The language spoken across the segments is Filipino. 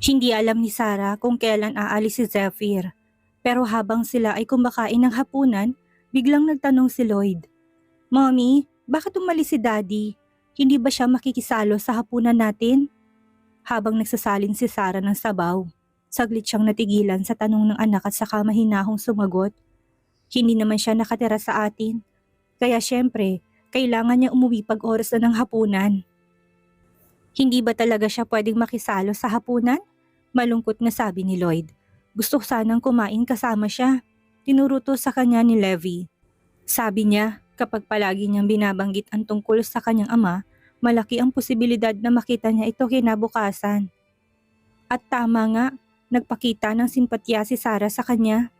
Hindi alam ni Sarah kung kailan aalis si Zephyr. Pero habang sila ay kumakain ng hapunan, biglang nagtanong si Lloyd. Mommy, bakit umalis si Daddy? Hindi ba siya makikisalo sa hapunan natin? Habang nagsasalin si Sarah ng sabaw, saglit siyang natigilan sa tanong ng anak at saka mahinahong sumagot. Hindi naman siya nakatira sa atin. Kaya syempre, kailangan niya umuwi pag oras na ng hapunan. Hindi ba talaga siya pwedeng makisalo sa hapunan? Malungkot na sabi ni Lloyd. Gusto sanang kumain kasama siya. Tinuruto sa kanya ni Levi. Sabi niya, kapag palagi niyang binabanggit ang tungkol sa kanyang ama, malaki ang posibilidad na makita niya ito kinabukasan. At tama nga, nagpakita ng simpatya si Sarah sa kanya.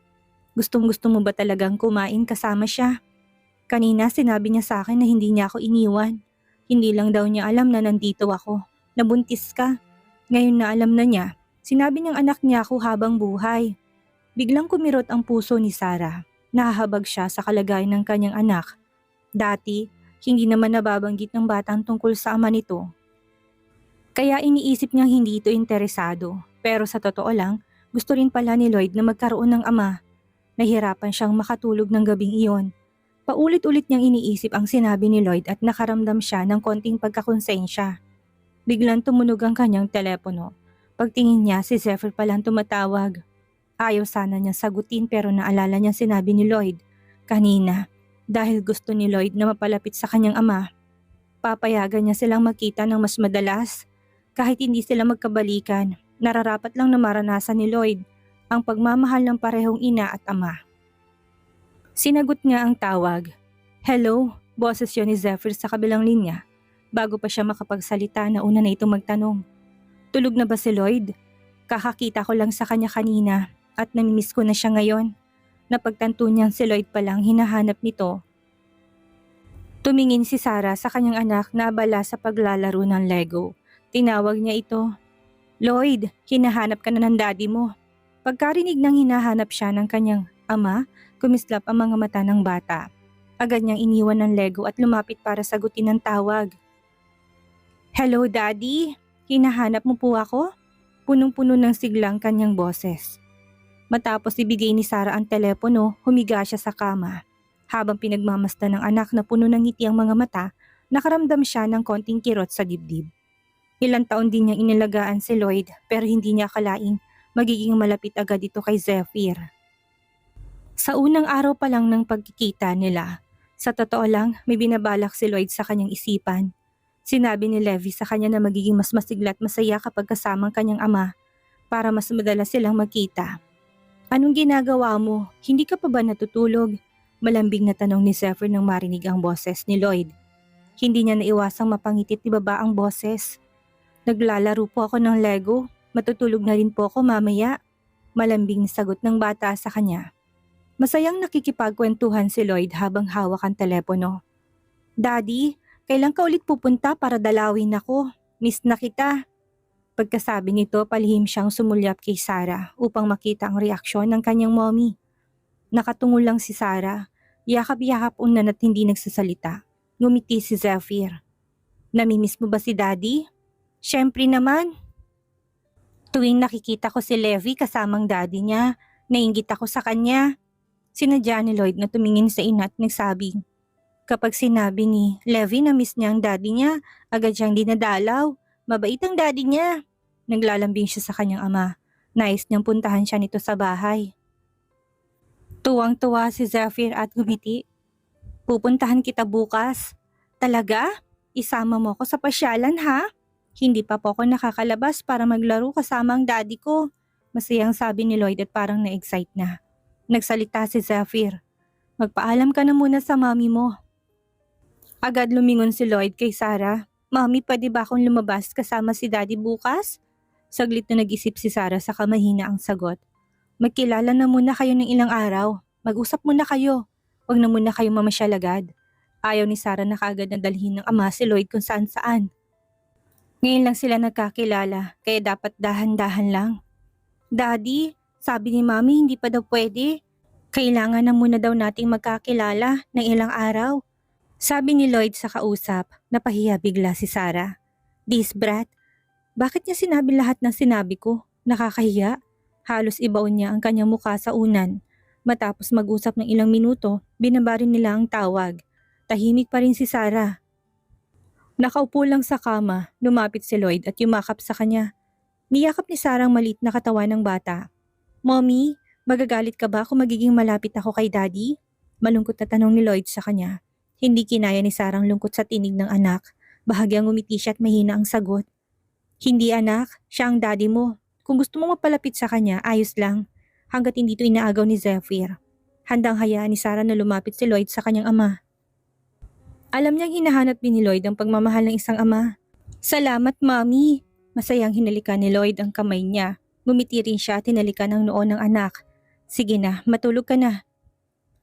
Gustong-gusto mo ba talagang kumain kasama siya? Kanina sinabi niya sa akin na hindi niya ako iniwan. Hindi lang daw niya alam na nandito ako. Nabuntis ka. Ngayon na alam na niya, sinabi niyang anak niya ako habang buhay. Biglang kumirot ang puso ni Sarah. Nahahabag siya sa kalagayan ng kanyang anak. Dati, hindi naman nababanggit ng batang tungkol sa ama nito. Kaya iniisip niyang hindi ito interesado. Pero sa totoo lang, gusto rin pala ni Lloyd na magkaroon ng ama. Nahirapan siyang makatulog ng gabing iyon. Paulit-ulit niyang iniisip ang sinabi ni Lloyd at nakaramdam siya ng konting pagkakonsensya. Biglang tumunog ang kanyang telepono. Pagtingin niya, si Zephyr palang tumatawag. Ayaw sana niyang sagutin pero naalala niya sinabi ni Lloyd kanina dahil gusto ni Lloyd na mapalapit sa kanyang ama. Papayagan niya silang magkita ng mas madalas. Kahit hindi sila magkabalikan, nararapat lang na maranasan ni Lloyd ang pagmamahal ng parehong ina at ama. Sinagot nga ang tawag. Hello, boses yun ni Zephyr sa kabilang linya. Bago pa siya makapagsalita, nauna na itong magtanong. Tulog na ba si Lloyd? Kakakita ko lang sa kanya kanina at namimiss ko na siya ngayon. Napagtanto niyang si Lloyd palang hinahanap nito. Tumingin si Sarah sa kanyang anak na abala sa paglalaro ng Lego. Tinawag niya ito. Lloyd, hinahanap ka na ng daddy mo. Pagkarinig ng hinahanap siya ng kanyang ama, kumislap ang mga mata ng bata. Agad niyang iniwan ng Lego at lumapit para sagutin ang tawag. Hello daddy, hinahanap mo po ako? Punong-puno ng siglang kanyang boses. Matapos ibigay ni Sarah ang telepono, humiga siya sa kama. Habang pinagmamasdan ng anak na puno ng ngiti ang mga mata, nakaramdam siya ng konting kirot sa dibdib. Ilang taon din niyang inilagaan si Lloyd pero hindi niya akalaing magiging malapit agad ito kay Zephyr. Sa unang araw pa lang ng pagkikita nila, sa totoo lang may binabalak si Lloyd sa kanyang isipan. Sinabi ni Levi sa kanya na magiging mas masigla at masaya kapag kasama ang kanyang ama para mas madalas silang magkita. Anong ginagawa mo? Hindi ka pa ba natutulog? Malambing na tanong ni Zephyr nang marinig ang boses ni Lloyd. Hindi niya naiwasang mapangitit ni baba ang boses. Naglalaro po ako ng Lego. Matutulog na rin po ako mamaya. Malambing na sagot ng bata sa kanya. Masayang nakikipagkwentuhan si Lloyd habang hawak ang telepono. Daddy, kailan ka ulit pupunta para dalawin ako? Miss na kita. Pagkasabi nito, palihim siyang sumulyap kay Sarah upang makita ang reaksyon ng kanyang mommy. Nakatungo lang si Sarah, yakap-yakap unan at hindi nagsasalita. Ngumiti si Zephyr. Namimiss mo ba si Daddy? Syempre naman. Tuwing nakikita ko si Levi kasamang daddy niya, nainggit ako sa kanya. Sinadya ni Lloyd na tumingin sa ina at nagsabing, kapag sinabi ni Levi na miss niya ang daddy niya, agad siyang dinadalaw. Mabait ang daddy niya. Naglalambing siya sa kanyang ama. Nais niyang puntahan siya nito sa bahay. Tuwang-tuwa si Zephyr at gumiti. Pupuntahan kita bukas. Talaga? Isama mo ko sa pasyalan ha? Hindi pa po ako nakakalabas para maglaro kasama ang daddy ko. Masayang sabi ni Lloyd at parang na-excite na. Nagsalita si Zephyr. Magpaalam ka na muna sa mami mo. Agad lumingon si Lloyd kay Sarah. Mami, pwede ba akong lumabas kasama si daddy bukas? Saglit na nag-isip si Sarah sa kamahina ang sagot. Magkilala na muna kayo ng ilang araw. Mag-usap muna kayo. Huwag na muna kayo mamasyal agad. Ayaw ni Sarah na kaagad na dalhin ng ama si Lloyd kung saan-saan. Ngayon lang sila nagkakilala, kaya dapat dahan-dahan lang. Daddy, sabi ni Mami hindi pa daw pwede. Kailangan na muna daw nating magkakilala ng ilang araw. Sabi ni Lloyd sa kausap, napahiya bigla si Sarah. This brat, bakit niya sinabi lahat ng sinabi ko? Nakakahiya. Halos ibaon niya ang kanyang mukha sa unan. Matapos mag-usap ng ilang minuto, binabarin nila ang tawag. Tahimik pa rin si Sarah. Nakaupo lang sa kama, lumapit si Lloyd at yumakap sa kanya. Niyakap ni Sarah ang maliit na katawan ng bata. Mommy, magagalit ka ba kung magiging malapit ako kay Daddy? Malungkot na tanong ni Lloyd sa kanya. Hindi kinaya ni Sarah ang lungkot sa tinig ng anak. Bahagyang ngumiti siya at mahina ang sagot. Hindi anak, siya ang daddy mo. Kung gusto mong mapalapit sa kanya, ayos lang. Hanggat hindi ito inaagaw ni Zephyr. Handang hayaan ni Sarah na lumapit si Lloyd sa kanyang ama. Alam niyang hinahanap din ni Lloyd ang pagmamahal ng isang ama. Salamat, Mommy! Masayang hinalikan ni Lloyd ang kamay niya. Ngumiti rin siya at hinalikan ang noo ng anak. Sige na, matulog ka na.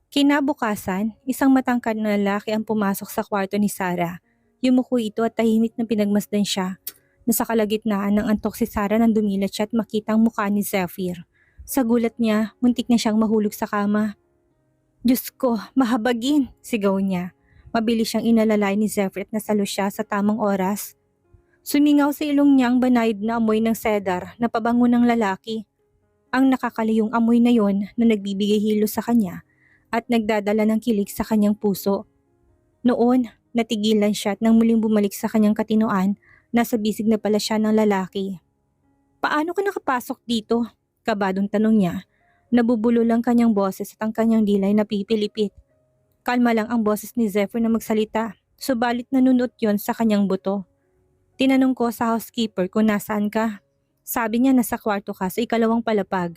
Kinabukasan, isang matangkad na lalaki ang pumasok sa kwarto ni Sarah. Yumuko ito at tahimik na pinagmasdan siya. Nasa kalagitnaan ng antok si Sarah nang dumilat siya at makita ang mukha ni Zephyr. Sa gulat niya, muntik na siyang mahulog sa kama. Diyos ko, mahabagin! Sigaw niya. Mabilis siyang inalalay ni Zephyr at nasalo siya sa tamang oras. Sumingaw sa ilong niya ang banayad na amoy ng cedar na pabango ng lalaki. Ang nakakaliyong amoy na yon na nagbibigay hilo sa kanya at nagdadala ng kilig sa kanyang puso. Noon, natigilan siya at nang muling bumalik sa kanyang katinoan, nasa bisig na pala siya ng lalaki. Paano ka nakapasok dito? Kabadong tanong niya. Nabubulo lang kanyang boses at ang kanyang dilay na pipilipit. Kalma lang ang boses ni Zephyr na magsalita, subalit nanunot yon sa kanyang buto. Tinanong ko sa housekeeper kung nasaan ka. Sabi niya nasa kwarto ka sa ikalawang palapag.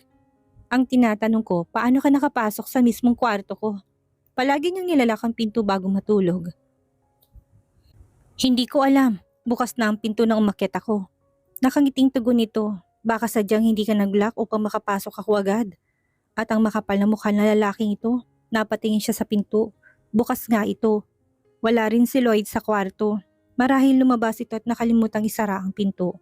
Ang tinatanong ko, paano ka nakapasok sa mismong kwarto ko? Palagi niyang nilalak ang pinto bago matulog. Hindi ko alam. Bukas na ang pinto nang umakyat ako. Nakangiting tugon nito. Baka sadyang hindi ka nag-lock upang makapasok ako agad. At ang makapal na mukha ng lalaking ito, napatingin siya sa pinto. Bukas nga ito. Wala rin si Lloyd sa kwarto. Marahil lumabas ito at nakalimutang isara ang pinto.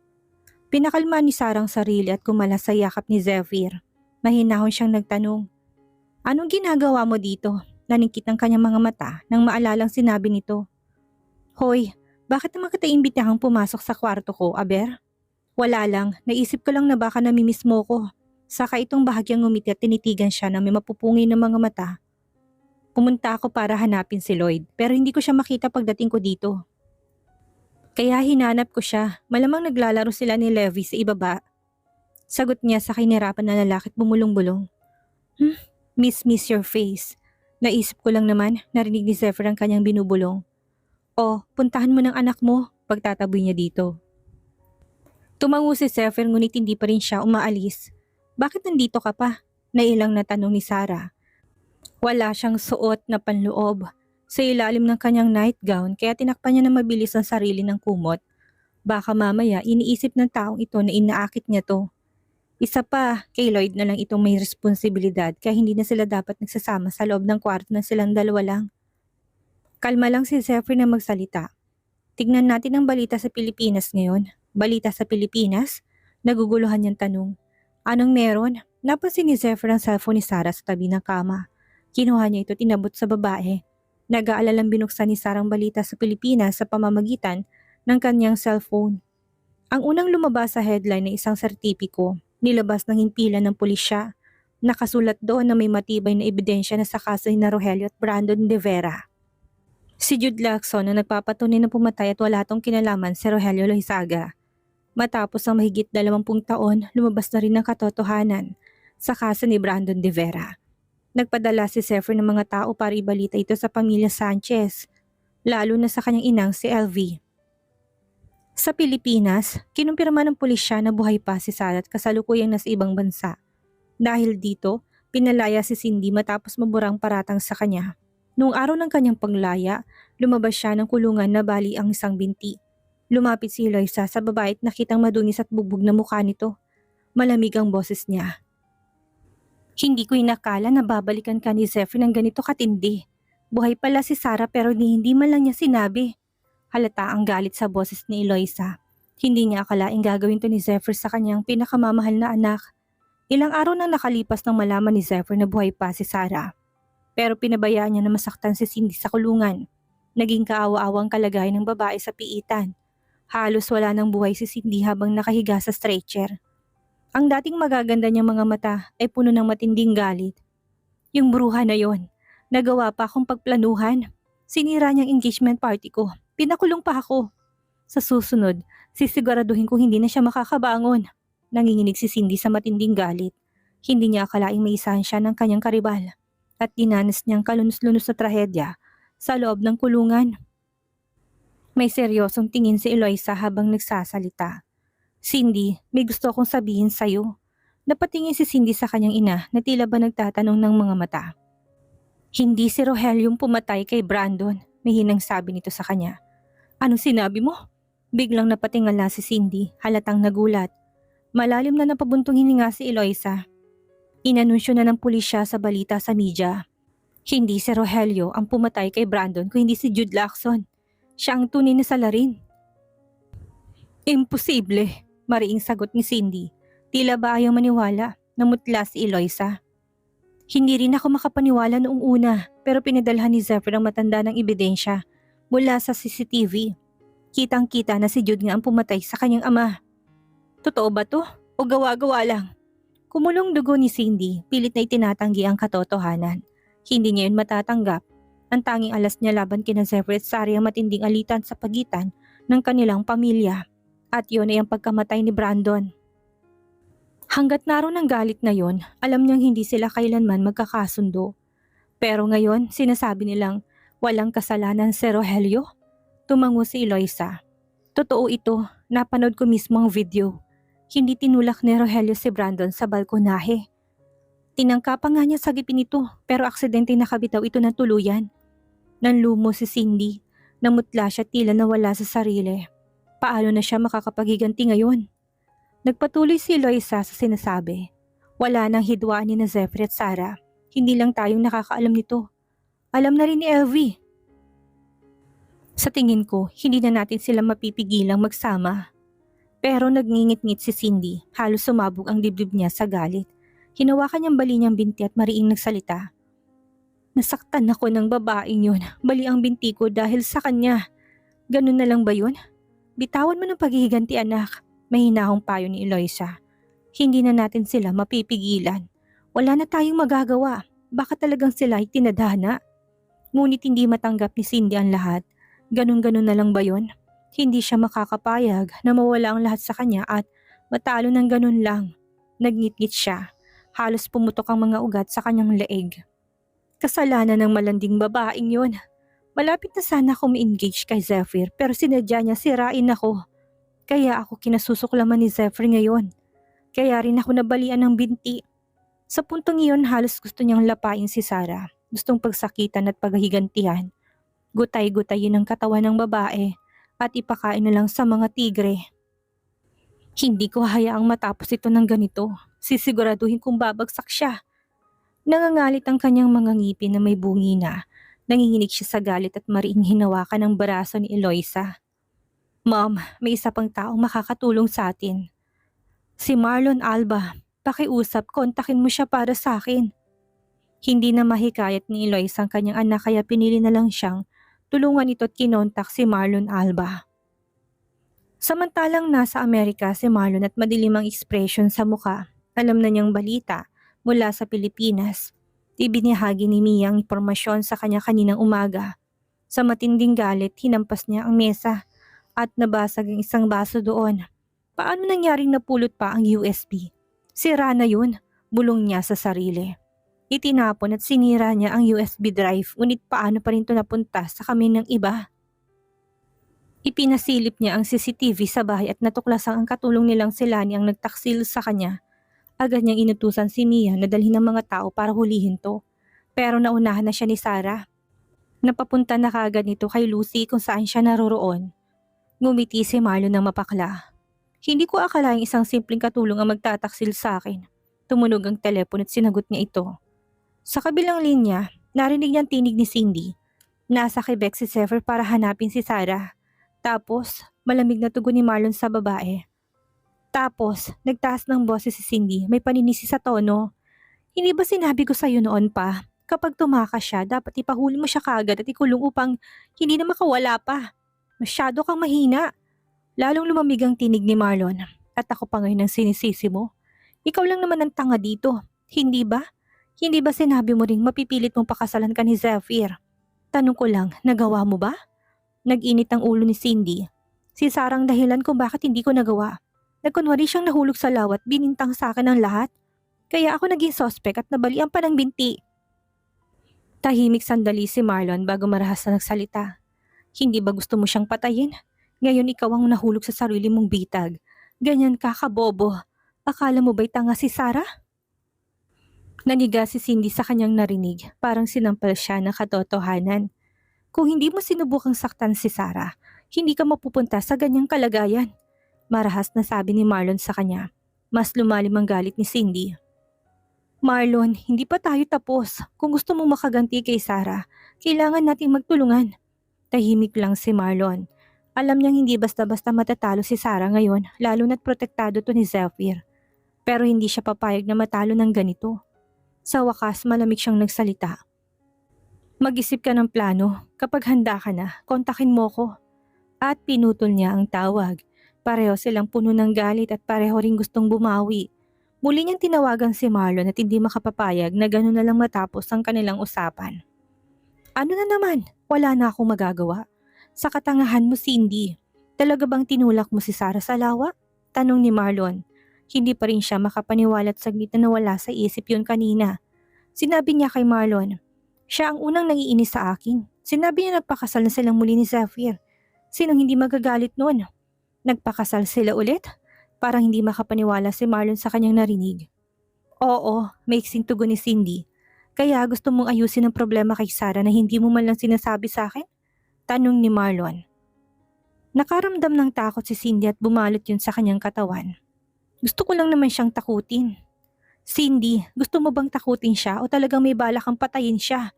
Pinakalma ni Sarah ang sarili at kumalas sa yakap ni Zephyr. Mahinahon siyang nagtanong. Anong ginagawa mo dito? Naningkit ang kanyang mga mata nang maalalang sinabi nito. Hoy, bakit naman kita imbitahang pumasok sa kwarto ko, Aber? Wala lang, naisip ko lang na baka namimiss mo ko. Saka itong bahagyang ngumiti at tinitigan siya na may mapupungi ng mga mata. Pumunta ako para hanapin si Lloyd pero hindi ko siya makita pagdating ko dito. Kaya hinanap ko siya, malamang naglalaro sila ni Levi sa ibaba. Sagot niya sa kinirapan na lalaki at bumulong-bulong. Miss your face. Naisip ko lang naman, narinig ni Zephyr ang kanyang binubulong. Oh, puntahan mo ng anak mo, pagtataboy niya dito. Tumango si Zephyr ngunit hindi pa rin siya umaalis. Bakit nandito ka pa? Nailang na tanong ni Sarah. Wala siyang suot na panloob. Sa ilalim ng kanyang nightgown kaya tinakpan niya na mabilis ang sarili ng kumot. Baka mamaya iniisip ng taong ito na inaakit niya to. Isa pa, kay Lloyd na lang itong may responsibilidad kaya hindi na sila dapat nagsasama sa loob ng kwarto na silang dalawa lang. Kalma lang si Zephyr na magsalita. Tignan natin ang balita sa Pilipinas ngayon. Balita sa Pilipinas? Naguguluhan niyang tanong. Anong meron? Napansin ni Zephyr ang cellphone ni Sarah sa tabi ng kama. Kinuha niya ito at inabot sa babae. Nag-aalalang binuksan ni Sarah ang balita sa Pilipinas sa pamamagitan ng kanyang cellphone. Ang unang lumabas sa headline ay isang sertipiko, nilabas ng himpilan ng pulisya. Nakasulat doon na may matibay na ebidensya na sa kaso ni Rogelio at Brandon de Vera. Si Jude Lacson na nagpapatunay na pumatay at wala tong kinalaman si Rogelio Loizaga. Matapos ang mahigit 20 taon, lumabas na rin ang katotohanan sa kaso ni Brandon de Vera. Nagpadala si Zephyr ng mga tao para ibalita ito sa pamilya Sanchez, lalo na sa kanyang inang si LV. Sa Pilipinas, kinumpirma ng pulisya na buhay pa si Sarah at kasalukuyang nasa ibang bansa. Dahil dito, pinalaya si Cindy matapos maburang paratang sa kanya. Noong araw ng kanyang paglaya, lumabas siya ng kulungan na bali ang isang binti. Lumapit si Eloisa sa babae at nakitang madungis at bugbog na mukha nito. Malamig ang boses niya. Hindi ko inakala na babalikan ka ni Zephyr ng ganito katindi. Buhay pala si Sarah pero hindi man lang niya sinabi. Halata ang galit sa boses ni Eloisa. Hindi niya akalaing gagawin to ni Zephyr sa kanyang pinakamamahal na anak. Ilang araw nang nakalipas nang malaman ni Zephyr na buhay pa si Sarah. Pero pinabayaan niya na masaktan si Cindy sa kulungan. Naging kaawa-awang kalagayan ng babae sa piitan. Halos wala nang buhay si Cindy habang nakahiga sa stretcher. Ang dating magaganda niyang mga mata ay puno ng matinding galit. Yung bruha na yon, nagawa pa akong pagplanuhan. Sinira niyang engagement party ko. Pinakulong pa ako. Sa susunod, sisiguraduhin kong hindi na siya makakabangon. Nanginginig si Cindy sa matinding galit. Hindi niya akalaing maisahan siya ng kanyang karibal at dinanas niyang kalunos-lunos na trahedya sa loob ng kulungan. May seryosong tingin si Eloisa habang nagsasalita. Cindy, may gusto akong sabihin sa'yo. Napatingin si Cindy sa kanyang ina na tila ba nagtatanong ng mga mata. Hindi si Rogelio yung pumatay kay Brandon, mahinang sabi nito sa kanya. Anong sinabi mo? Biglang napatingala si Cindy, halatang nagulat. Malalim na napabuntong hininga si Eloisa. Inanunsyo na ng pulisya sa balita sa media. Hindi si Rogelio ang pumatay kay Brandon kundi si Jude Lacson. Siya ang tunay na salarin. Imposible, mariing sagot ni Cindy. Tila ba ayaw maniwala, namutla si Eloisa. Hindi rin ako makapaniwala noong una pero pinadalhan ni Zephyr ang matanda ng ebidensya mula sa CCTV. Kitang-kita na si Jude nga ang pumatay sa kanyang ama. Totoo ba to? O gawa-gawa lang? Kumulong dugo ni Cindy, pilit na itinatanggi ang katotohanan. Hindi niya yun matatanggap. Ang tanging alas niya laban kina Zephyr at Sari ang matinding alitan sa pagitan ng kanilang pamilya. At yun ay ang pagkamatay ni Brandon. Hanggat naroon ang galit na yon, alam niyang hindi sila kailanman magkakasundo. Pero ngayon, sinasabi nilang walang kasalanan si Rogelio? Tumango si Eloisa. Totoo ito, napanood ko mismo ang video. Hindi tinulak ni Rogelio si Brandon sa balkonahe. Tinangka pa nga niya sagipin ito pero aksidente nakabitaw ito ng tuluyan. Nanlumo si Cindy, namutla siya tila nawala sa sarili. Paano na siya makakapaghiganti ngayon? Nagpatuloy si Eloisa sa sinasabi. Wala nang hidwaan ni na Zephyr at Sarah. Hindi lang tayong nakakaalam nito. Alam na rin ni Elvie. Sa tingin ko, hindi na natin sila mapipigilang magsama. Pero nagngingit-ngit si Cindy, halos sumabog ang dibdib niya sa galit. Hinawakan niyang bali niyang binti at mariing nagsalita. Nasaktan ako ng babaeng yun, bali ang binti ko dahil sa kanya. Ganun na lang ba yun? Bitawan mo ng paghihiganti anak, mahinahong payo ni Eloisa. Hindi na natin sila mapipigilan. Wala na tayong magagawa, baka talagang sila ay tinadhana. Ngunit hindi matanggap ni Cindy ang lahat. Ganun-ganun na lang ba yun? Hindi siya makakapayag na mawala ang lahat sa kanya at matalo ng ganun lang. Nagngit-ngit siya. Halos pumutok ang mga ugat sa kanyang leeg. Kasalanan ng malanding babaeng yun. Malapit na sana ako ma-engage kay Zephyr pero sinadya niya sirain ako. Kaya ako kinasusuklaman ni Zephyr ngayon. Kaya rin ako nabalian ng binti. Sa puntong iyon halos gusto niyang lapain si Sarah. Gustong pagsakitan at paghigantihan. Gutay-gutayin ang katawan ng babae at ipakain na lang sa mga tigre. Hindi ko hayaang matapos ito ng ganito. Sisiguraduhin kong babagsak siya. Nangangalit ang kanyang mga ngipin na may bungi na. Nanginginig siya sa galit at mariing hinawakan ang baraso ni Eloisa. Mom, may isa pang taong makakatulong sa atin. Si Marlon Alba. Pakiusap, kontakin mo siya para sa akin. Hindi na mahikayat ni Eloisa ang kanyang anak kaya pinili na lang siyang tulungan ito at kinontak si Marlon Alba. Samantalang nasa Amerika si Marlon at madilim ang ekspresyon sa muka. Alam na niyang balita mula sa Pilipinas. Ibinahagi ni Mia ang impormasyon sa kanya kaninang umaga. Sa matinding galit, hinampas niya ang mesa at nabasag ang isang baso doon. Paano nangyaring napulot pa ang USB? Sira na yun, bulong niya sa sarili. Itinapon at sinira niya ang USB drive ngunit paano pa rin ito napunta sa kamay ng iba? Ipinasilip niya ang CCTV sa bahay at natuklasang ang katulong nilang si Lani ang nagtaksil sa kanya. Agad niyang inutusan si Mia na dalhin ng mga tao para hulihin to. Pero naunahan na siya ni Sarah. Napapunta na kaagad nito kay Lucy kung saan siya naroroon. Ngumiti si Marlon ng mapakla. Hindi ko akalaing isang simpleng katulong ang magtataksil sa akin. Tumunog ang telepono at sinagot niya ito. Sa kabilang linya, narinig niyang tinig ni Cindy. Nasa Quebec si Zephyr para hanapin si Sarah. Tapos, malamig na tugon ni Marlon sa babae. Tapos, nagtaas ng boses si Cindy, may paninisi sa tono. Hindi ba sinabi ko sa'yo noon pa? Kapag tumakas siya, dapat ipahuli mo siya kaagad at ikulong upang hindi na makawala pa. Masyado kang mahina. Lalong lumamig ang tinig ni Marlon. At ako pa ngayon ang sinisisi mo. Ikaw lang naman ang tanga dito, hindi ba? Hindi ba sinabi mo ring mapipilit mong pakasalan ka ni Zephyr? Tanong ko lang, nagawa mo ba? Nag-init ang ulo ni Cindy. Si Sarah ang dahilan kung bakit hindi ko nagawa. Nagkunwari siyang nahulog sa lawat, binintang sa akin ang lahat. Kaya ako naging sospek at nabalian pa ng binti. Tahimik sandali si Marlon bago marahas na nagsalita. Hindi ba gusto mo siyang patayin? Ngayon ikaw ang nahulog sa sarili mong bitag. Ganyan ka kabobo. Akala mo ba'y tanga si Sarah? Naniga si Cindy sa kanyang narinig, parang sinampal siya ng katotohanan. Kung hindi mo sinubukang saktan si Sarah, hindi ka mapupunta sa ganyang kalagayan. Marahas na sabi ni Marlon sa kanya. Mas lumalim ang galit ni Cindy. Marlon, hindi pa tayo tapos. Kung gusto mong makaganti kay Sarah, kailangan nating magtulungan. Tahimik lang si Marlon. Alam niyang hindi basta-basta matatalo si Sarah ngayon, lalo na't protektado to ni Zephyr. Pero hindi siya papayag na matalo ng ganito. Sa wakas, malamig siyang nagsalita. Mag-isip ka ng plano. Kapag handa ka na, kontakin mo ko. At pinutol niya ang tawag. Pareho silang puno ng galit at pareho ring gustong bumawi. Muli niyang tinawagan si Marlon at hindi makapapayag na gano'n na lang matapos ang kanilang usapan. Ano na naman? Wala na akong magagawa. Sa katangahan mo, Cindy. Talaga bang tinulak mo si Sarah sa lawa? Tanong ni Marlon. Hindi pa rin siya makapaniwala at saglit na nawala sa isip yun kanina. Sinabi niya kay Marlon, siya ang unang nangiinis sa akin. Sinabi niya nagpakasal na silang muli ni Zephyr. Sinong hindi magagalit noon? Nagpakasal sila ulit? Parang hindi makapaniwala si Marlon sa kanyang narinig. Oo, maiksing tugon ni Cindy. Kaya gusto mong ayusin ang problema kay Sarah na hindi mo man lang sinasabi sa akin? Tanong ni Marlon. Nakaramdam ng takot si Cindy at bumalot yun sa kanyang katawan. Gusto ko lang naman siyang takutin. Cindy, gusto mo bang takutin siya o talagang may balak kang patayin siya?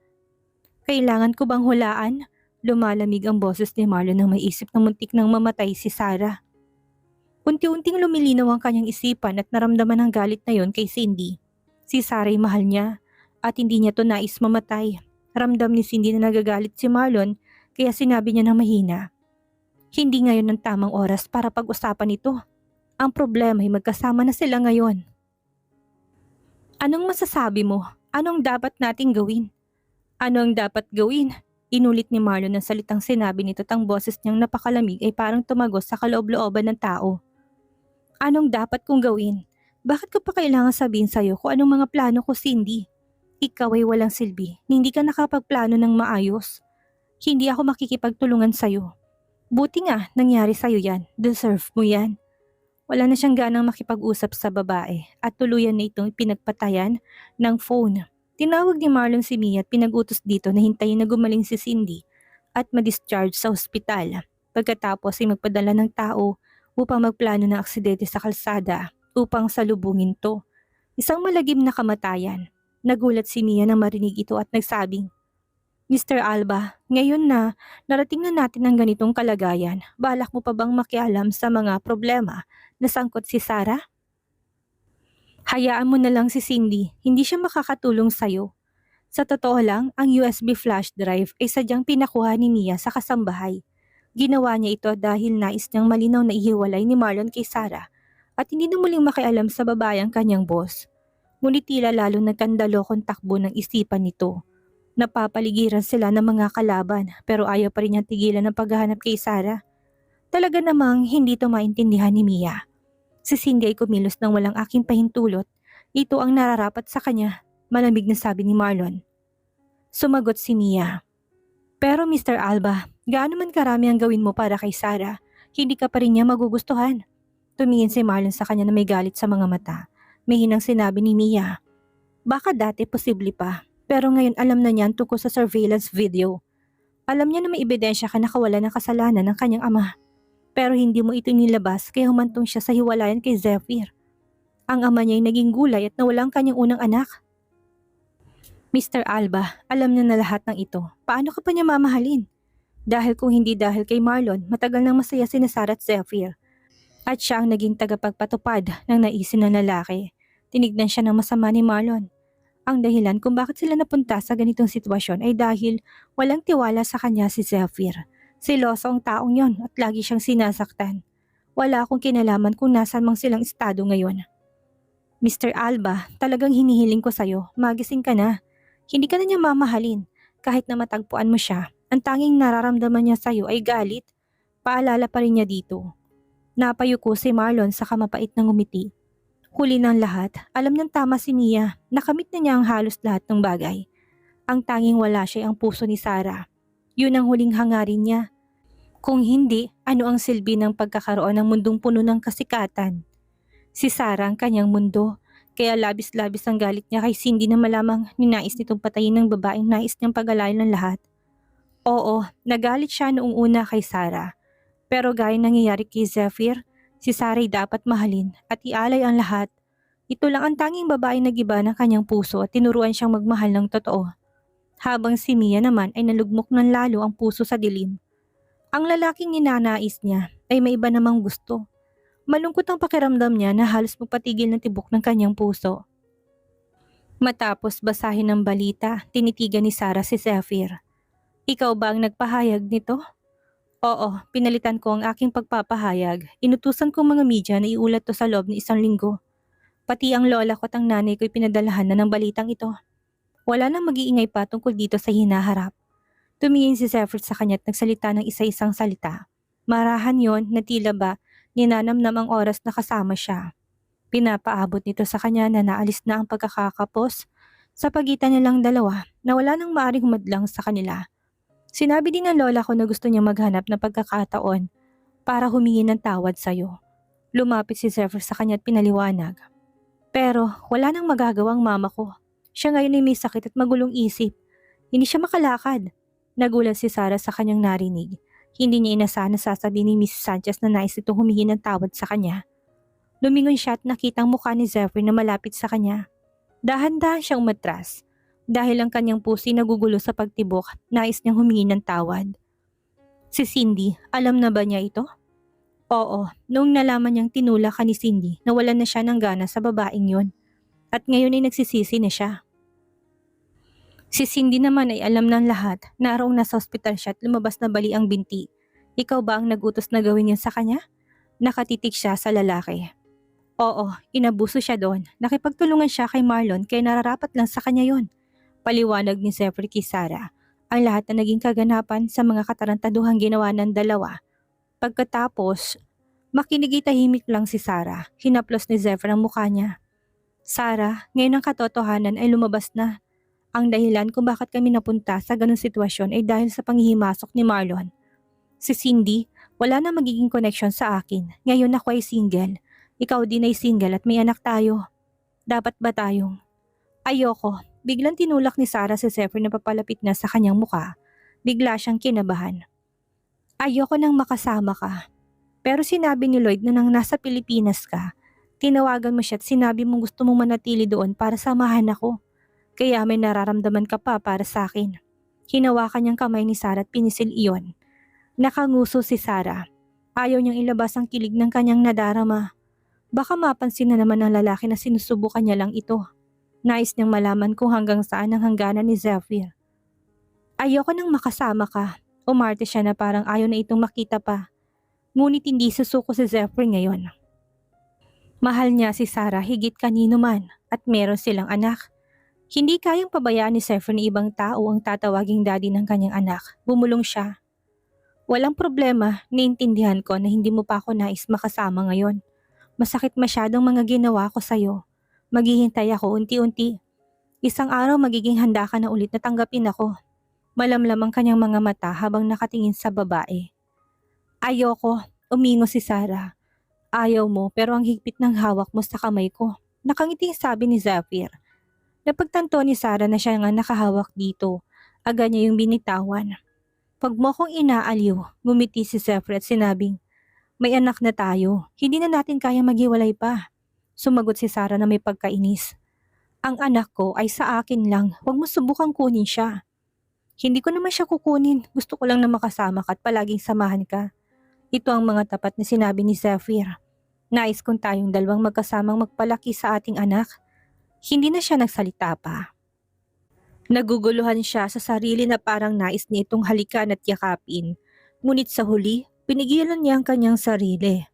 Kailangan ko bang hulaan? Lumalamig ang boses ni Marlon nang maisip na muntik nang mamatay si Sarah. Unti-unting lumilinaw ang kanyang isipan at naramdaman ang galit na yon kay Cindy. Si Sarah ay mahal niya at hindi niya to nais mamatay. Ramdam ni Cindy na nagagalit si Marlon kaya sinabi niya ng mahina. Hindi ngayon ang tamang oras para pag-usapan ito. Ang problema ay magkasama na sila ngayon. Anong masasabi mo? Anong dapat nating gawin? Ano ang dapat gawin? Inulit ni Marlon ang salitang sinabi nito at ang boses niyang napakalamig ay parang tumagos sa kaloob-looban ng tao. Anong dapat kong gawin? Bakit ko pa kailangan sabihin sa'yo kung anong mga plano ko, Cindy? Ikaw ay walang silbi, hindi ka nakapagplano ng maayos. Hindi ako makikipagtulungan sa'yo. Buti nga nangyari sa'yo yan, deserve mo yan. Wala na siyang ganang makipag-usap sa babae at tuluyan na itong pinagpatayan ng phone. Tinawag ni Marlon si Mia at pinag-utos dito na hintayin na gumaling si Cindy at ma-discharge sa ospital. Pagkatapos ay magpadala ng tao upang magplano ng aksidente sa kalsada upang salubungin to. Isang malagim na kamatayan. Nagulat si Mia nang marinig ito at nagsabing, Mr. Alba, ngayon na narating na natin ang ganitong kalagayan, balak mo pa bang makialam sa mga problema na sangkot si Sarah? Hayaan mo na lang si Cindy, hindi siya makakatulong sa'yo. Sa totoo lang, ang USB flash drive ay sadyang pinakuha ni Mia sa kasambahay. Ginawa niya ito dahil nais niyang malinaw na ihiwalay ni Marlon kay Sarah at hindi na muling makialam sa babae ang kanyang boss. Ngunit tila lalo nagkandalokong takbo ng isipan nito. Napapaligiran sila ng mga kalaban pero ayaw pa rin niyang tigilan ang paghahanap kay Sarah. Talaga namang hindi ito maintindihan ni Mia. Si Cindy ay kumilos nang walang aking pahintulot. Ito ang nararapat sa kanya, malamig na sabi ni Marlon. Sumagot si Mia. Pero Mr. Alba, gaano man karami ang gawin mo para kay Sarah, hindi ka pa rin niya magugustuhan. Tumingin si Marlon sa kanya na may galit sa mga mata. May hinang sinabi ni Mia. Baka dati posible pa. Pero ngayon alam na niyan tungkol sa surveillance video. Alam niya na may ebidensya ka na kawalan ng kasalanan ng kanyang ama. Pero hindi mo ito nilabas kaya humantong siya sa hiwalayan kay Zephyr. Ang ama niya ay naging gulay at nawala ang kanyang unang anak. Mr. Alba, alam niya na lahat ng ito. Paano ka pa niya mamahalin? Dahil kung hindi dahil kay Marlon, matagal nang masaya si Sarah at Zephyr. At siya ang naging tagapagpatupad ng naisin ng lalaki. Tinignan siya ng masama ni Marlon. Ang dahilan kung bakit sila napunta sa ganitong sitwasyon ay dahil walang tiwala sa kanya si Zephyr. Seloso ang taong yon at lagi siyang sinasaktan. Wala akong kinalaman kung nasaan mang silang estado ngayon. Mr. Alba, talagang hinihiling ko sa'yo, magising ka na. Hindi ka na niya mamahalin. Kahit na matagpuan mo siya, ang tanging nararamdaman niya sa'yo ay galit. Paalala pa rin niya dito. Napayuko si Marlon sa kamapait ng ngumiti. Huli ng lahat, alam ng tama si Mia, nakamit na niya ang halos lahat ng bagay. Ang tanging wala siya ang puso ni Sarah. Yun ang huling hangarin niya. Kung hindi, ano ang silbi ng pagkakaroon ng mundong puno ng kasikatan? Si Sarah ang kanyang mundo, kaya labis-labis ang galit niya kay Cindy na malamang ninais nitong patayin ng babaeng nais niyang pag-alain ng lahat. Oo, nagalit siya noong una kay Sarah. Pero gaya nangyayari kay Zephyr, si Sarah ay dapat mahalin at ialay ang lahat. Ito lang ang tanging babae na giba ng kanyang puso at tinuruan siyang magmahal ng totoo. Habang si Mia naman ay nalugmok ng lalo ang puso sa dilim. Ang lalaking ninanais niya ay may iba namang gusto. Malungkot ang pakiramdam niya na halos magpatigil ng tibok ng kanyang puso. Matapos basahin ang balita, tinitigan ni Sarah si Zephyr. Ikaw ba ang nagpahayag nito? Oo, pinalitan ko ang aking pagpapahayag. Inutusan ko mga media na iulat to sa loob ng 1 linggo. Pati ang lola ko at ang nanay ko'y pinadalahan na ng balitang ito. Wala nang mag-iingay pa tungkol dito sa hinaharap. Tumingin si Zephyr sa kanya at nagsalita ng isa-isang salita. Marahan yon na tila ba ninanamnam ang oras na kasama siya. Pinapaabot nito sa kanya na naalis na ang pagkakakapos sa pagitan nilang dalawa na wala nang maaring humadlang sa kanila. Sinabi din ng lola ko na gusto niya maghanap ng pagkakataon para humingi ng tawad sa'yo. Lumapit si Zephyr sa kanya at pinaliwanag. Pero wala nang magagawang mama ko. Siya ngayon ay may sakit at magulong isip. Hindi siya makalakad. Nagulat si Sarah sa kanyang narinig. Hindi niya inasahan na sasabihin ni Mrs. Sanchez na nais itong humingi ng tawad sa kanya. Lumingon siya at nakita ang mukha ni Zephyr na malapit sa kanya. Dahan-dahan siyang umatras. Dahil ang kanyang puso nagugulo sa pagtibok, nais niyang humingi ng tawad. Si Cindy, alam na ba niya ito? Oo, noong nalaman niyang tinulak ka ni Cindy, nawalan na siya ng gana sa babaeng yon. At ngayon ay nagsisisi na siya. Si Cindy naman ay alam ng lahat na araw nasa ospital siya at lumabas na bali ang binti. Ikaw ba ang nagutos na gawin yun sa kanya? Nakatitig siya sa lalaki. Oo, inabuso siya doon. Nakipagtulungan siya kay Marlon kaya nararapat lang sa kanya yon. Paliwanag ni Zephyr kay Sarah ang lahat na naging kaganapan sa mga katarantaduhang ginawa ng dalawa. Pagkatapos, makinig tahimik lang si Sarah. Hinaplos ni Zephyr ang mukha niya. Sarah, ngayon ang katotohanan ay lumabas na. Ang dahilan kung bakit kami napunta sa ganung sitwasyon ay dahil sa panghihimasok ni Marlon. Si Cindy, wala na magiging connection sa akin. Ngayon ako ay single. Ikaw din ay single at may anak tayo. Dapat ba tayong? Ayoko. Biglang tinulak ni Sarah si Zephyr na papalapit na sa kanyang mukha. Bigla siyang kinabahan. Ayoko nang makasama ka. Pero sinabi ni Lloyd na nang nasa Pilipinas ka, tinawagan mo siya at sinabi mong gusto mong manatili doon para samahan ako. Kaya may nararamdaman ka pa para sa akin. Hinawakan niyang kamay ni Sarah at pinisil iyon. Nakanguso si Sarah. Ayaw niyang ilabas ang kilig ng kanyang nadarama. Baka mapansin na naman ng lalaki na sinusubukan niya lang ito. Nais niyang malaman kung hanggang saan ang hangganan ni Zephyr. Ayoko nang makasama ka. Umarte siya na parang ayaw na itong makita pa. Ngunit hindi susuko si Zephyr ngayon. Mahal niya si Sarah higit kanino man at meron silang anak. Hindi kayang pabayaan ni Zephyr na ibang tao ang tatawaging daddy ng kanyang anak. Bumulong siya. Walang problema, naiintindihan ko na hindi mo pa ako nais makasama ngayon. Masakit masyadong mga ginawa ko sa'yo. Maghihintay ako unti-unti. Isang araw magiging handa ka na ulit na tanggapin ako. Malamlam ang kanyang mga mata habang nakatingin sa babae. Ayoko, umingo si Sarah. Ayaw mo pero ang higpit ng hawak mo sa kamay ko. Nakangiting sabi ni Zephyr. Napagtanto ni Sarah na siya nga nakahawak dito. Aga niya yung binitawan. Pag mo kong inaaliw, ngumiti si Zephyr at sinabing, may anak na tayo, hindi na natin kaya maghiwalay pa. Sumagot si Sarah na may pagkainis. Ang anak ko ay sa akin lang, huwag mo subukang kunin siya. Hindi ko naman siya kukunin, gusto ko lang na makasama ka at palaging samahan ka. Ito ang mga tapat na sinabi ni Zephyr. Nais kong tayong dalawang magkasamang magpalaki sa ating anak. Hindi na siya nagsalita pa. Naguguluhan siya sa sarili na parang nais niya itong halikan at yakapin. Ngunit sa huli, pinigilan niya ang kanyang sarili.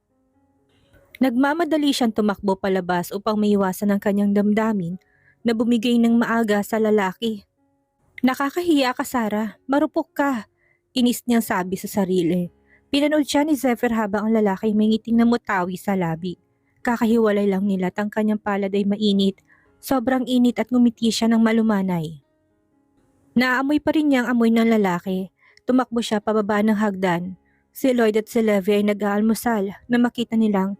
Nagmamadali siyang tumakbo palabas upang maiwasan ang kanyang damdamin na bumigay ng maaga sa lalaki. Nakakahiya ka, Sarah. Marupok ka. Inis niyang sabi sa sarili. Pinanood siya ni Zephyr habang ang lalaki may ngiting namutawi sa labi. Kakahiwalay lang nila at ang kanyang palad ay mainit. Sobrang init at ngumiti siya ng malumanay. Naamoy pa rin niya ang amoy ng lalaki. Tumakbo siya pababa ng hagdan. Si Lloyd at si Levy ay nag-aalmusal na makita nilang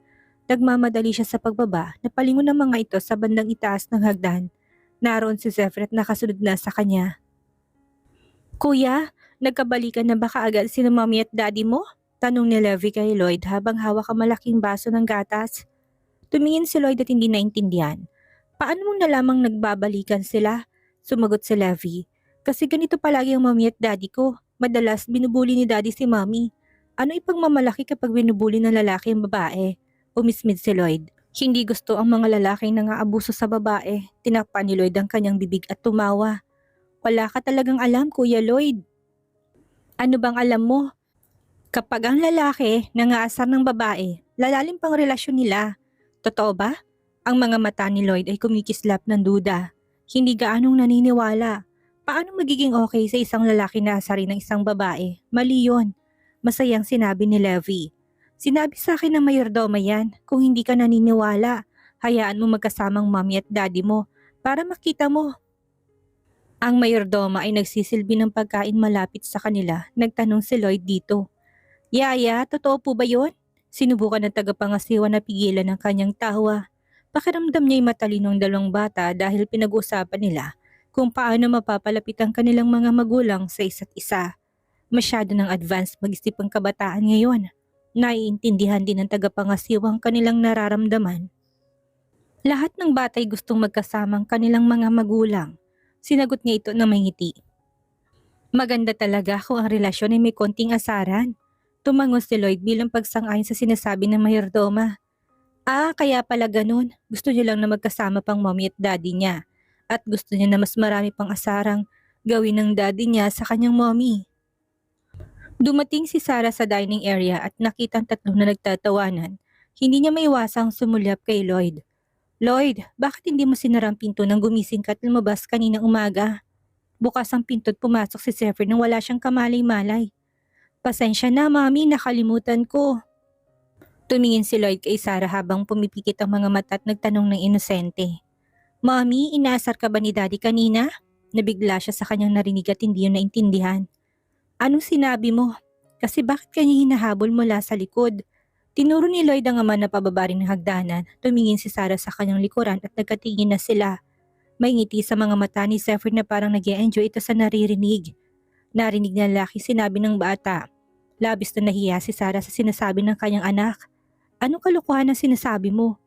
nagmamadali siya sa pagbaba na palingon ng mga ito sa bandang itaas ng hagdan. Naroon si Zephyr at nakasunod na sa kanya. Kuya, nagkabalikan na ba kaagad sina mommy at daddy mo? Tanong ni Levy kay Lloyd habang hawak ang malaking baso ng gatas. Tumingin si Lloyd at hindi naintindihan. Paano mo nalamang nagbabalikan sila? Sumagot si Levy. Kasi ganito palagi ang mommy at daddy ko. Madalas binubuli ni daddy si mommy. Ano ipagmamalaki kapag binubuli ng lalaki ang babae? Umismid si Lloyd. Hindi gusto ang mga lalaking nangaabuso sa babae. Tinakpan ni Lloyd ang kanyang bibig at tumawa. Wala ka talagang alam, Kuya Lloyd. Ano bang alam mo? Kapag ang lalaki nangaasar ng babae, lalalim pang relasyon nila. Totoo ba? Ang mga mata ni Lloyd ay kumikislap ng duda. Hindi gaanong naniniwala. Paano magiging okay sa isang lalaki na asarin ng isang babae? Mali yun. Masayang sinabi ni Levy. Sinabi sa akin ng mayordoma yan. Kung hindi ka naniniwala, hayaan mo magkasamang mommy at daddy mo para makita mo. Ang mayordoma ay nagsisilbi ng pagkain malapit sa kanila. Nagtanong si Lloyd dito. Yaya, totoo po ba yun? Sinubukan ng tagapangasiwa na pigilan ng kanyang tawa. Pakiramdam niya'y matalinong dalawang bata dahil pinag-uusapan nila kung paano mapapalapit ang kanilang mga magulang sa isa't isa. Masyado ng advanced mag-isip ang kabataan ngayon. Naiintindihan din ng tagapangasiwa ang kanilang nararamdaman. Lahat ng batay gustong magkasama ang kanilang mga magulang. Sinagot niya ito na may ngiti. Maganda talaga kung ang relasyon ay may konting asaran. Tumangos si Lloyd bilang pagsang-ayon sa sinasabi ng mayordoma. Kaya pala ganun. Gusto niya lang na magkasama pang mommy at daddy niya. At gusto niya na mas marami pang asarang gawin ng daddy niya sa kanyang mommy. Dumating si Sarah sa dining area at nakita ang tatlo na nagtatawanan. Hindi niya maiwasang sumulyap kay Lloyd. Lloyd, bakit hindi mo sinarang pinto nang gumising ka at lumabas kaninang umaga? Bukas ang pinto at pumasok si Zephyr nang wala siyang kamalay-malay. Pasensya na, mami, nakalimutan ko. Tumingin si Lloyd kay Sarah habang pumipikit ang mga mata at nagtanong ng inosente. Mami, inaasar ka ba ni daddy kanina? Nabigla siya sa kanyang narinig at hindi yun naintindihan. Anong sinabi mo? Kasi bakit kanya hinahabol mula sa likod? Tinuro ni Lloyd ang ama na pababa rin ng hagdanan. Tumingin si Sarah sa kanyang likuran at nagkatingin na sila. May ngiti sa mga mata ni Zephyr na parang nag-e-enjoy ito sa naririnig. Narinig ng lalaki sinabi ng bata. Labis na nahiya si Sarah sa sinasabi ng kanyang anak. Anong kalokohan ang sinasabi mo?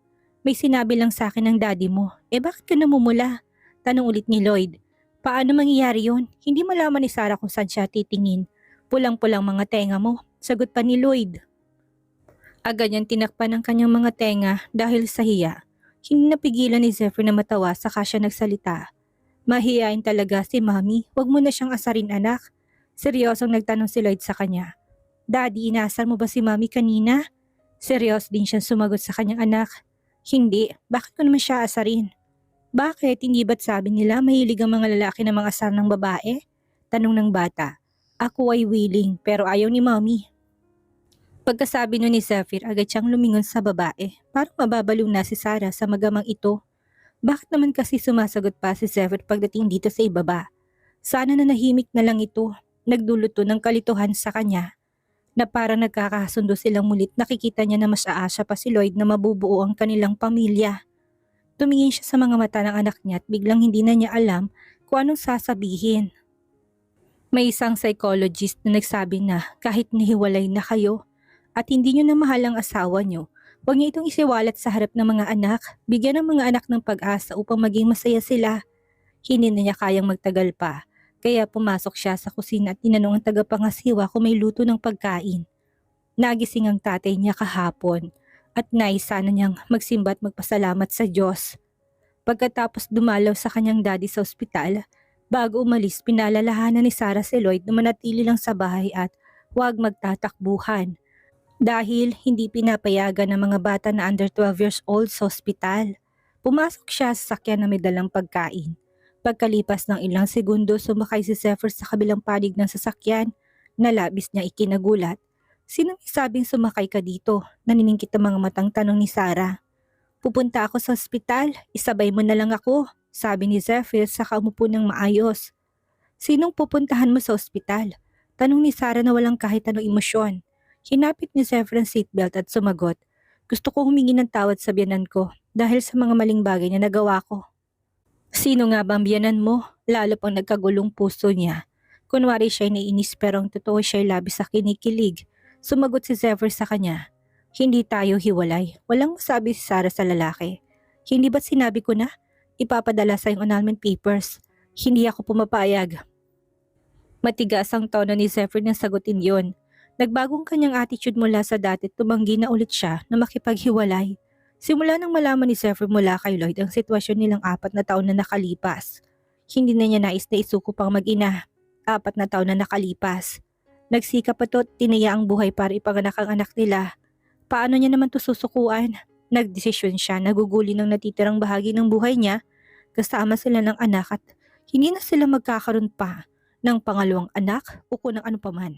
May sinabi lang sa akin ng daddy mo. Bakit ka namumula? Tanong ulit ni Lloyd. Paano mangyayari yun? Hindi malaman ni Sarah kung saan siya titingin. Pulang-pulang mga tenga mo. Sagot pa ni Lloyd. Agad niyang tinakpan ang kanyang mga tenga dahil sa hiya. Hindi napigilan ni Zephyr na matawa saka siya nagsalita. Mahihain talaga si Mami. Huwag mo na siyang asarin, anak. Seryosong nagtanong si Lloyd sa kanya. Daddy, inaasar mo ba si Mami kanina? Seryos din siyang sumagot sa kanyang anak. Hindi. Bakit ko naman siya asarin? Bakit? Hindi ba't sabi nila mahilig ang mga lalaki na mga asar ng babae? Tanong ng bata. Ako ay willing pero ayaw ni Mami. Pagkasabi nun ni Zephyr, agad siyang lumingon sa babae. Parang mababaliw na si Sarah sa magamang ito. Bakit naman kasi sumasagot pa si Zephyr pagdating dito sa ibaba? Sana na nahimik na lang ito. Nagdulot to ng kalituhan sa kanya. Na parang nagkakasundo silang mulit, nakikita niya na mas aasa pa si Lloyd na mabubuo ang kanilang pamilya. Tumingin siya sa mga mata ng anak niya at biglang hindi na niya alam kung anong sasabihin. May isang psychologist na nagsabi na kahit nahiwalay na kayo, at hindi nyo na mahal ang asawa nyo, huwag niyo itong isiwalat sa harap ng mga anak. Bigyan ng mga anak ng pag-asa upang maging masaya sila. Hindi na niya kayang magtagal pa, kaya pumasok siya sa kusina at tinanong ang tagapangasiwa kung may luto ng pagkain. Nagising ang tatay niya kahapon at nais sana niyang magsimba at magpasalamat sa Diyos. Pagkatapos dumalaw sa kanyang daddy sa ospital, bago umalis pinalalahanan ni Sarah si Lloyd na manatili lang sa bahay at huwag magtatakbuhan. Dahil hindi pinapayagan ng mga bata na under 12 years old sa ospital. Pumasok siya sa sakyan na may dalang pagkain. Pagkalipas ng ilang segundo, sumakay si Zephyr sa kabilang panig ng sasakyan na labis niya ikinagulat. Sinong sabing sumakay ka dito? Naniningkit ang mga matang tanong ni Sarah. Pupunta ako sa ospital, isabay mo na lang ako, sabi ni Zephyr sa umupo ng maayos. Sinong pupuntahan mo sa ospital? Tanong ni Sarah na walang kahit anong emosyon. Hinapit ni Zephyr ang seatbelt at sumagot. Gusto ko humingi ng tawad sa biyanan ko dahil sa mga maling bagay na nagawa ko. Sino nga ba ang biyanan mo? Lalo pang nagkagulong puso niya. Kunwari siya'y naiinis pero ang totoo siya'y labis sa kinikilig. Sumagot si Zephyr sa kanya. Hindi tayo hiwalay. Walang masabi si Sarah sa lalaki. Hindi ba't sinabi ko na? Ipapadala sa iyong annulment papers. Hindi ako pumapayag. Matigas ang tono ni Zephyr nang sagutin yon. Nagbagong kanyang attitude mula sa dati at tumanggi na ulit siya na makipaghiwalay. Simula nang malaman ni Zephyr mula kay Lloyd ang sitwasyon nilang 4 na taon na nakalipas. Hindi na niya nais na isuko pang mag-ina. 4 na taon na nakalipas. Nagsikap ito at tinaya ang buhay para ipanganak ang anak nila. Paano niya naman ito susukuan? Nagdesisyon siya na guguli ng natitirang bahagi ng buhay niya kasama sila ng anak at hindi na sila magkakaroon pa ng pangalawang anak o kung ng ano paman.